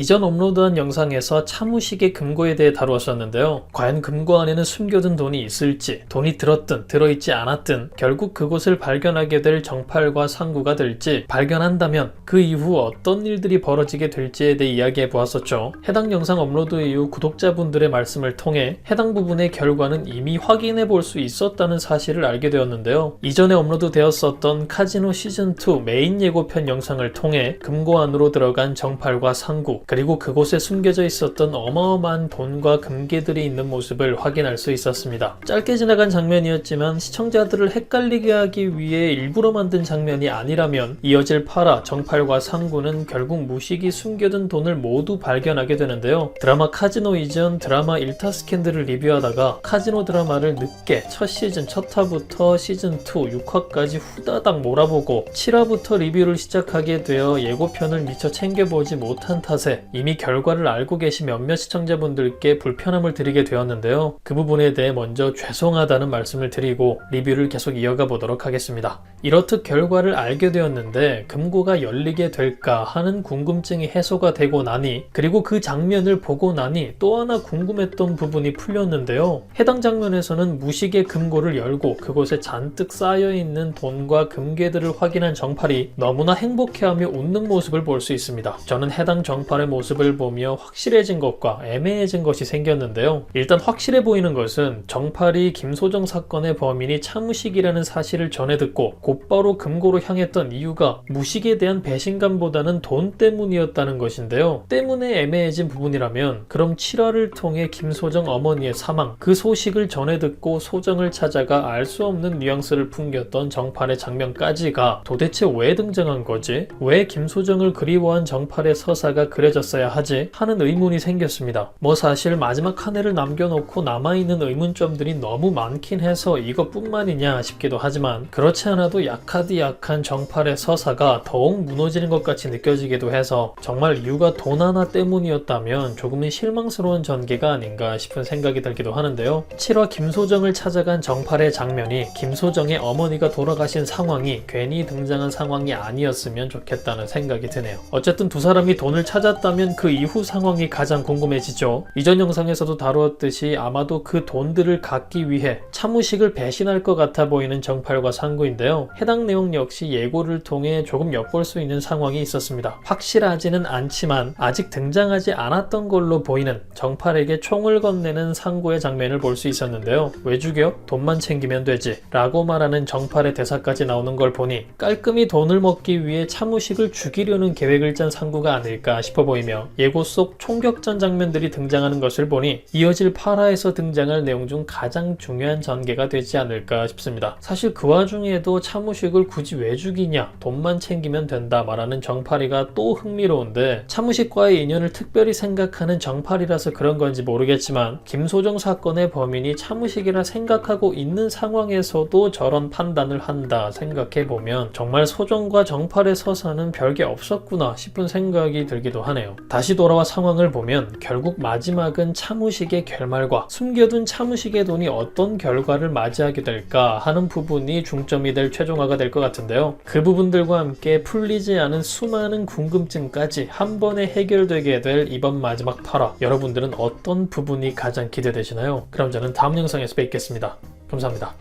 이전 업로드한 영상에서 차무식의 금고에 대해 다루었었는데요. 과연 금고 안에는 숨겨둔 돈이 있을지, 돈이 들었든 들어있지 않았든 결국 그곳을 발견하게 될 정팔과 상구가 될지, 발견한다면 그 이후 어떤 일들이 벌어지게 될지에 대해 이야기해 보았었죠. 해당 영상 업로드 이후 구독자분들의 말씀을 통해 해당 부분의 결과는 이미 확인해 볼 수 있었다는 사실을 알게 되었는데요. 이전에 업로드 되었었던 카지노 시즌2 메인 예고편 영상을 통해 금고 안으로 들어간 정팔과 상구, 그리고 그곳에 숨겨져 있었던 어마어마한 돈과 금괴들이 있는 모습을 확인할 수 있었습니다. 짧게 지나간 장면이었지만 시청자들을 헷갈리게 하기 위해 일부러 만든 장면이 아니라면 이어질 파라, 정팔과 상구는 결국 무식이 숨겨둔 돈을 모두 발견하게 되는데요. 드라마 카지노 이전 드라마 1타 스캔들을 리뷰하다가 카지노 드라마를 늦게 첫 시즌 첫 화부터 시즌2 6화까지 후다닥 몰아보고 7화부터 리뷰를 시작하게 되어 예고편을 미처 챙겨보지 못한 탓에 이미 결과를 알고 계신 몇몇 시청자분들께 불편함을 드리게 되었는데요. 그 부분에 대해 먼저 죄송하다는 말씀을 드리고 리뷰를 계속 이어가 보도록 하겠습니다. 이렇듯 결과를 알게 되었는데 금고가 열리게 될까 하는 궁금증이 해소가 되고 나니, 그리고 그 장면을 보고 나니 또 하나 궁금했던 부분이 풀렸는데요. 해당 장면에서는 무식의 금고를 열고 그곳에 잔뜩 쌓여있는 돈과 금괴들을 확인한 정팔이 너무나 행복해하며 웃는 모습을 볼 수 있습니다. 저는 해당 정팔의 모습을 보며 확실해진 것과 애매해진 것이 생겼는데요. 일단 확실해 보이는 것은 정팔이 김소정 사건의 범인이 차무식이라는 사실을 전해 듣고 곧바로 금고로 향했던 이유가 무식에 대한 배신감보다는 돈 때문이었다는 것인데요. 때문에 애매해진 부분이라면 그럼 7화를 통해 김소정 어머니의 사망, 그 소식을 전해 듣고 소정을 찾아가 알 수 없는 뉘앙스를 풍겼던 정팔의 장면까지가 도대체 왜 등장한 거지? 왜 김소정을 그리워한 정팔의 서사가 그려졌어야 하지? 하는 의문이 생겼습니다. 사실 마지막 한 해를 남겨놓고 남아있는 의문점들이 너무 많긴 해서 이것뿐만이냐 싶기도 하지만, 그렇지 않아도 약하디 약한 정팔의 서사가 더욱 무너지는 것 같이 느껴지기도 해서 정말 이유가 돈 하나 때문이었다면 조금은 실망스러운 전개가 아닌가 싶은 생각이 들기도 하는데요. 7화 김소정을 찾아간 정팔의 장면이 김소정의 어머니가 돌아가신 상황이 괜히 등장한 상황이 아니었으면 좋겠다는 생각이 드네요. 어쨌든 두 사람이 돈을 찾았다면 그 이후 상황이 가장 궁금해지죠. 이전 영상에서도 다루었듯이 아마도 그 돈들을 갖기 위해 차무식을 배신할 것 같아 보이는 정팔과 상구인데요. 해당 내용 역시 예고를 통해 조금 엿볼 수 있는 상황이 있었습니다. 확실하지는 않지만 아직 등장하지 않았던 걸로 보이는 정팔에게 총을 건네는 상구의 장면을 볼 수 있었는데요. 왜 죽여? 돈만 챙기면 되지 라고 말하는 정팔의 대사까지 나오는 걸 보니 깔끔히 돈을 먹기 위해 차무식을 죽이려는 계획을 짠 상구가 아닐까 싶어 보이며, 예고 속 총격전 장면들이 등장하는 것을 보니 이어질 파라에서 등장할 내용 중 가장 중요한 전개가 되지 않을까 싶습니다. 사실 그 와중에도 차무식을 굳이 왜 죽이냐, 돈만 챙기면 된다 말하는 정팔이가 또 흥미로운데, 차무식과의 인연을 특별히 생각하는 정팔이라서 그런 건지 모르겠지만 김소정 사건의 범인이 차무식이라 생각하고 있는 상황에서도 저런 판단을 한다 생각해보면 정말 소정과 정팔의 서사는 별게 없었구나 싶은 생각이 들기도 하네요. 다시 돌아와 상황을 보면 결국 마지막은 차무식의 결말과 숨겨둔 차무식의 돈이 어떤 결과를 맞이하게 될까 하는 부분이 중점이 될 최종화가 될 것 같은데요. 그 부분들과 함께 풀리지 않은 수많은 궁금증까지 한 번에 해결되게 될 이번 마지막 8화, 여러분들은 어떤 부분이 가장 기대되시나요? 그럼 저는 다음 영상에서 뵙겠습니다. 감사합니다.